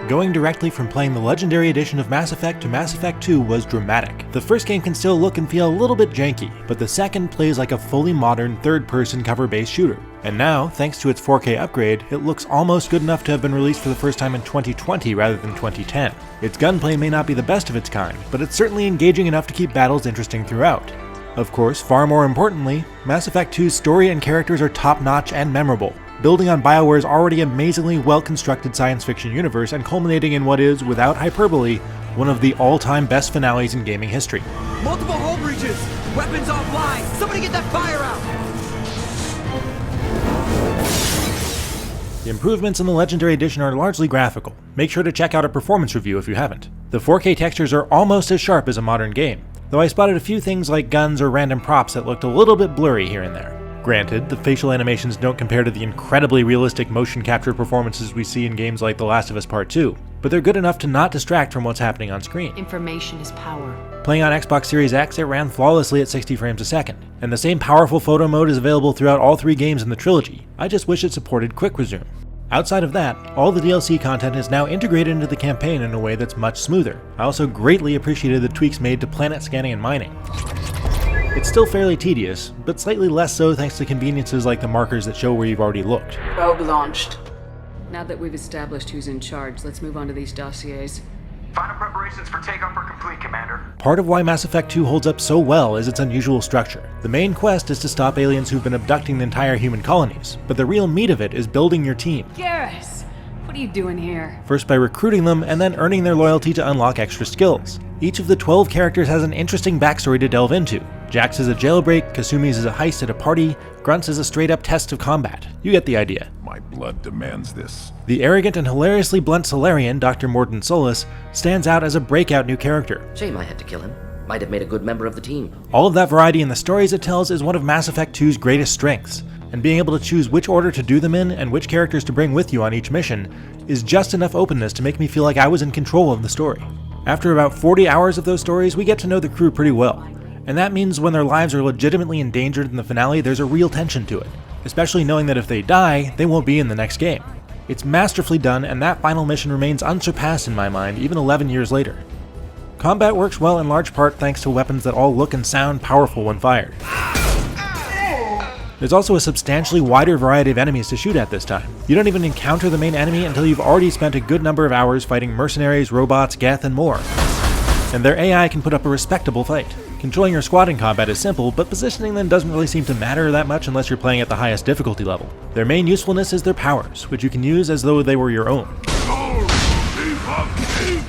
Going directly from playing the Legendary Edition of Mass Effect to Mass Effect 2 was dramatic. The first game can still look and feel a little bit janky, but the second plays like a fully modern third-person cover-based shooter. And now, thanks to its 4K upgrade, it looks almost good enough to have been released for the first time in 2020 rather than 2010. Its gunplay may not be the best of its kind, but it's certainly engaging enough to keep battles interesting throughout. Of course, far more importantly, Mass Effect 2's story and characters are top-notch and memorable, building on BioWare's already amazingly well-constructed science fiction universe and culminating in what is, without hyperbole, one of the all-time best finales in gaming history. Multiple hull breaches! Weapons offline! Somebody get that fire out! The improvements in the Legendary Edition are largely graphical. Make sure to check out a performance review if you haven't. The 4K textures are almost as sharp as a modern game, though I spotted a few things like guns or random props that looked a little bit blurry here and there. Granted, the facial animations don't compare to the incredibly realistic motion capture performances we see in games like The Last of Us Part 2, but they're good enough to not distract from what's happening on screen. Information is power. Playing on Xbox Series X, it ran flawlessly at 60 frames a second, and the same powerful photo mode is available throughout all 3 games in the trilogy. I just wish it supported Quick Resume. Outside of that, all the DLC content is now integrated into the campaign in a way that's much smoother. I also greatly appreciated the tweaks made to planet scanning and mining. It's still fairly tedious, but slightly less so thanks to conveniences like the markers that show where you've already looked. Probe launched. Now that we've established who's in charge, let's move on to these dossiers. Final preparations for takeoff are complete, Commander. Part of why Mass Effect 2 holds up so well is its unusual structure. The main quest is to stop aliens who've been abducting the entire human colonies, but the real meat of it is building your team. Garrus, what are you doing here? First by recruiting them, and then earning their loyalty to unlock extra skills. Each of the 12 characters has an interesting backstory to delve into. Jax is a jailbreak, Kasumi's is a heist at a party, Grunt's is a straight-up test of combat. You get the idea. My blood demands this. The arrogant and hilariously blunt Solarian, Dr. Mordin Solus, stands out as a breakout new character. Shame I had to kill him. Might have made a good member of the team. All of that variety in the stories it tells is one of Mass Effect 2's greatest strengths, and being able to choose which order to do them in and which characters to bring with you on each mission is just enough openness to make me feel like I was in control of the story. After about 40 hours of those stories, we get to know the crew pretty well, and that means when their lives are legitimately endangered in the finale, there's a real tension to it, especially knowing that if they die, they won't be in the next game. It's masterfully done, and that final mission remains unsurpassed in my mind, even 11 years later. Combat works well in large part thanks to weapons that all look and sound powerful when fired. There's also a substantially wider variety of enemies to shoot at this time. You don't even encounter the main enemy until you've already spent a good number of hours fighting mercenaries, robots, Geth, and more. And their AI can put up a respectable fight. Controlling your squad in combat is simple, but positioning them doesn't really seem to matter that much unless you're playing at the highest difficulty level. Their main usefulness is their powers, which you can use as though they were your own.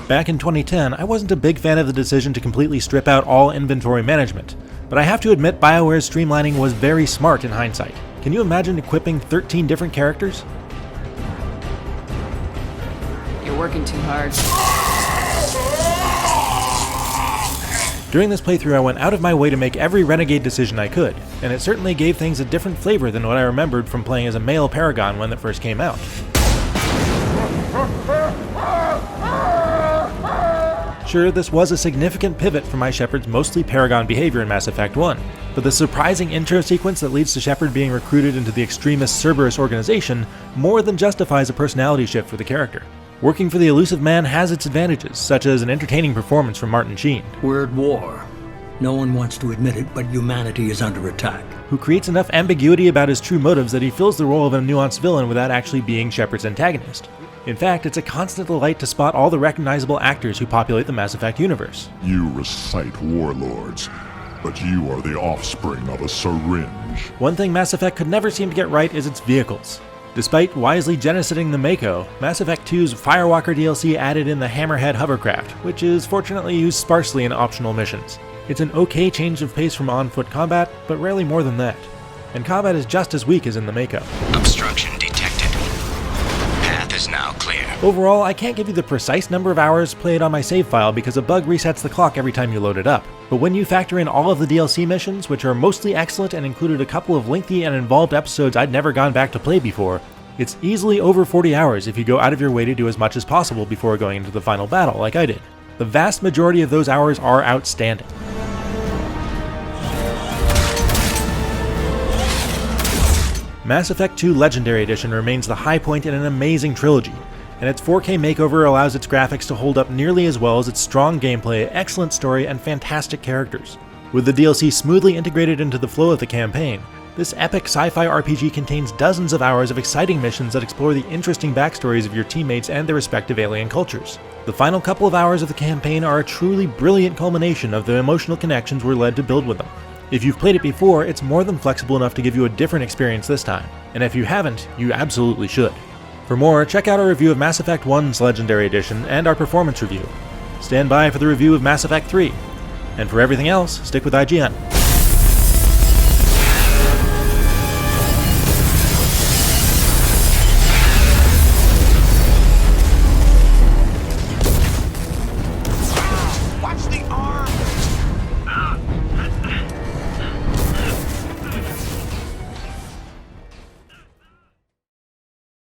Back in 2010, I wasn't a big fan of the decision to completely strip out all inventory management, but I have to admit BioWare's streamlining was very smart in hindsight. Can you imagine equipping 13 different characters? You're working too hard. During this playthrough, I went out of my way to make every renegade decision I could, and it certainly gave things a different flavor than what I remembered from playing as a male Paragon when it first came out. Sure, this was a significant pivot from my Shepard's mostly Paragon behavior in Mass Effect 1, but the surprising intro sequence that leads to Shepard being recruited into the extremist Cerberus organization more than justifies a personality shift for the character. Working for the elusive man has its advantages, such as an entertaining performance from Martin Sheen, We're at war. No one wants to admit it, but humanity is under attack. who creates enough ambiguity about his true motives that he fills the role of a nuanced villain without actually being Shepard's antagonist. In fact, it's a constant delight to spot all the recognizable actors who populate the Mass Effect universe. You recite warlords, but you are the offspring of a syringe. One thing Mass Effect could never seem to get right is its vehicles. Despite wisely genociding the Mako, Mass Effect 2's Firewalker DLC added in the Hammerhead hovercraft, which is fortunately used sparsely in optional missions. It's an okay change of pace from on-foot combat, but rarely more than that. And combat is just as weak as in the Mako. Obstruction detected. Path is now clear. Overall, I can't give you the precise number of hours played on my save file because a bug resets the clock every time you load it up. But when you factor in all of the DLC missions, which are mostly excellent and included a couple of lengthy and involved episodes I'd never gone back to play before, it's easily over 40 hours if you go out of your way to do as much as possible before going into the final battle, like I did. The vast majority of those hours are outstanding. Mass Effect 2 Legendary Edition remains the high point in an amazing trilogy, and its 4K makeover allows its graphics to hold up nearly as well as its strong gameplay, excellent story, and fantastic characters. With the DLC smoothly integrated into the flow of the campaign, this epic sci-fi RPG contains dozens of hours of exciting missions that explore the interesting backstories of your teammates and their respective alien cultures. The final couple of hours of the campaign are a truly brilliant culmination of the emotional connections we're led to build with them. If you've played it before, it's more than flexible enough to give you a different experience this time, and if you haven't, you absolutely should. For more, check out our review of Mass Effect 1's Legendary Edition and our performance review. Stand by for the review of Mass Effect 3. And for everything else, stick with IGN.